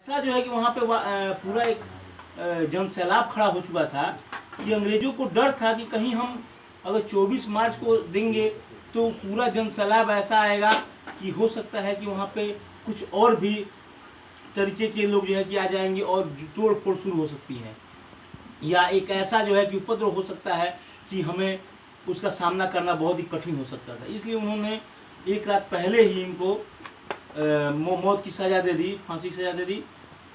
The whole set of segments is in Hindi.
ऐसा जो है कि वहाँ पे पूरा एक जन सैलाब खड़ा हो चुका था कि अंग्रेजों को डर था कि कहीं हम अगर 24 मार्च को देंगे तो पूरा जन सैलाब ऐसा आएगा कि हो सकता है कि वहाँ पे कुछ और भी तरीके के लोग जो है कि आ जाएंगे और तोड़ फोड़ शुरू हो सकती है, या एक ऐसा जो है कि उपद्रव हो सकता है कि हमें उसका सामना करना बहुत ही कठिन हो सकता था। इसलिए उन्होंने एक रात पहले ही इनको मौत की सज़ा दे दी, फांसी की सज़ा दे दी।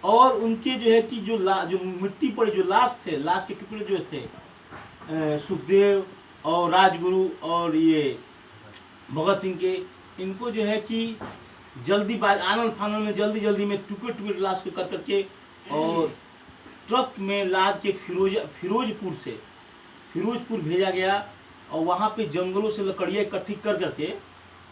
और उनके जो है कि जो मिट्टी पर जो लाश थे, लाश के टुकड़े जो थे, सुखदेव और राजगुरु और ये भगत सिंह के, इनको जो है कि जल्दीबाज आनंद फानंद में जल्दी जल्दी में टुकड़े टुकड़े लाश को कर करके और ट्रक में लाद के फिरोजपुर भेजा गया। और वहाँ पे जंगलों से लकड़ियाँ इकट्ठी कर करके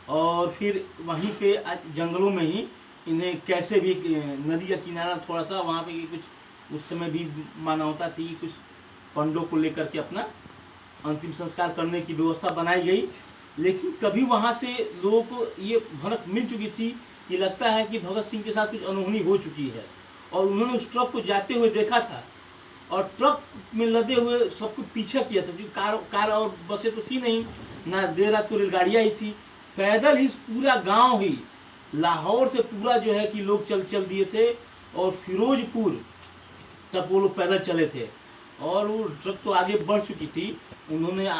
और फिर वहीं पे जंगलों में ही इन्हें कैसे भी नदी का किनारा थोड़ा सा वहाँ पे कुछ उस समय भी मानवता थी, कुछ पंडों को लेकर के अपना अंतिम संस्कार करने की व्यवस्था बनाई गई। लेकिन कभी वहाँ से लोगों को ये भनक मिल चुकी थी कि लगता है कि भगत सिंह के साथ कुछ अनहोनी हो चुकी है, और उन्होंने उस ट्रक को जाते हुए देखा था और ट्रक में लदे हुए सबको पीछा किया था, क्योंकि कार और बसें तो थी नहीं, ना देर रात को रेलगाड़ियाँ ही थी। पैदल ही पूरा गांव ही लाहौर से पूरा जो है कि लोग चल दिए थे और फिरोजपुर तक वो लोग पैदल चले थे। और वो ट्रक तो आगे बढ़ चुकी थी, उन्होंने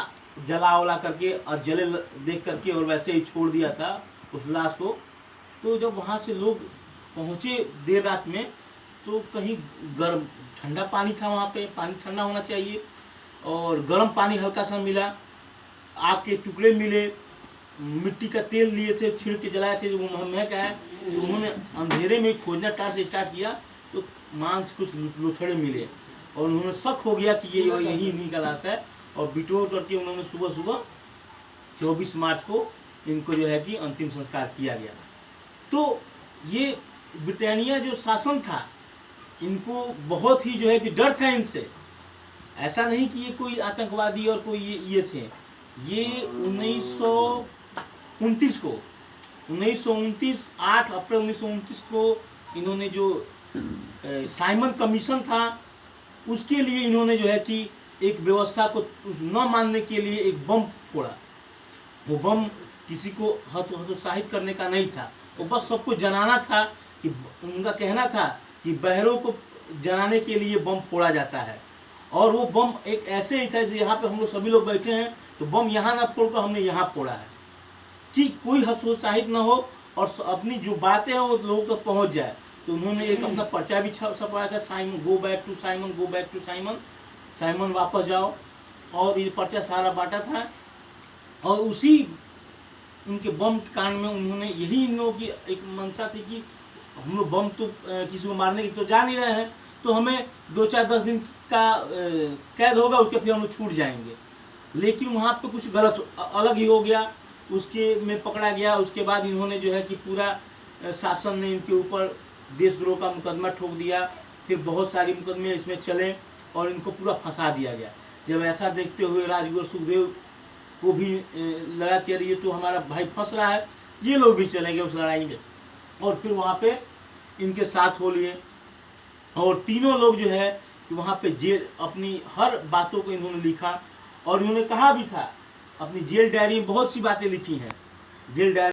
जला करके और जले देख करके और वैसे ही छोड़ दिया था उस लाश को। तो जब वहाँ से लोग पहुँचे देर रात में तो कहीं गर्म ठंडा पानी था, वहाँ पे पानी ठंडा होना चाहिए, और गर्म पानी हल्का सा मिला, आग के टुकड़े मिले, मिट्टी का तेल लिए थे, छिड़क के जलाए थे, जो महक है। तो उन्होंने अंधेरे में खोजना टार से स्टार्ट किया तो मांस कुछ लुथड़े मिले और उन्होंने शक हो गया कि ये यही इन्हीं का लाश है। और बिटोर करके उन्होंने सुबह सुबह 24 मार्च को इनको जो है कि अंतिम संस्कार किया गया। तो ये ब्रिटानिया जो शासन था, इनको बहुत ही जो है कि डर था इनसे। ऐसा नहीं कि ये कोई आतंकवादी और कोई ये थे। ये 1929 8 अप्रैल 1929 को इन्होंने जो साइमन कमीशन था उसके लिए इन्होंने जो है कि एक व्यवस्था को न मानने के लिए एक बम फोड़ा। वो बम किसी को हतोत्साहित करने का नहीं था, वो बस सबको जनाना था। कि उनका कहना था कि बहरों को जनाने के लिए बम फोड़ा जाता है, और वो बम एक ऐसे ही था जैसे यहाँ पे हम लोग सभी लोग बैठे हैं तो बम यहाँ ना फोड़कर हमने यहाँ फोड़ा है कि कोई हतोत्साहित ना हो और अपनी जो बातें हैं वो लोगों तक पहुँच जाए। तो उन्होंने एक अपना पर्चा भी छपवाया था, Simon go back to Simon, go back to Simon, Simon वापस जाओ। और ये पर्चा सारा बांटा था। और उसी उनके बम के कांड में उन्होंने यही इन लोगों की एक मंशा थी कि हम लोग बम तो किसी को मारने की तो जा नहीं रहे हैं, तो हमें 2-4-10 दिन का कैद होगा, उसके फिर हम लोग छूट जाएंगे। लेकिन वहाँ पे कुछ गलत अलग ही हो गया, उसके में पकड़ा गया। उसके बाद इन्होंने जो है कि पूरा शासन ने इनके ऊपर देशद्रोह का मुकदमा ठोक दिया। फिर बहुत सारी मुकदमे इसमें चले और इनको पूरा फंसा दिया गया। जब ऐसा देखते हुए राजगुरु सुखदेव को भी लगा कि ये तो हमारा भाई फंस रहा है, ये लोग भी चले गए उस लड़ाई में और फिर वहाँ पे इनके साथ हो लिए। और तीनों लोग जो है कि वहाँ पे जेल अपनी हर बातों को इन्होंने लिखा, और इन्होंने कहा भी था अपनी जेल डायरी में बहुत सी बातें लिखी हैं। Jail diary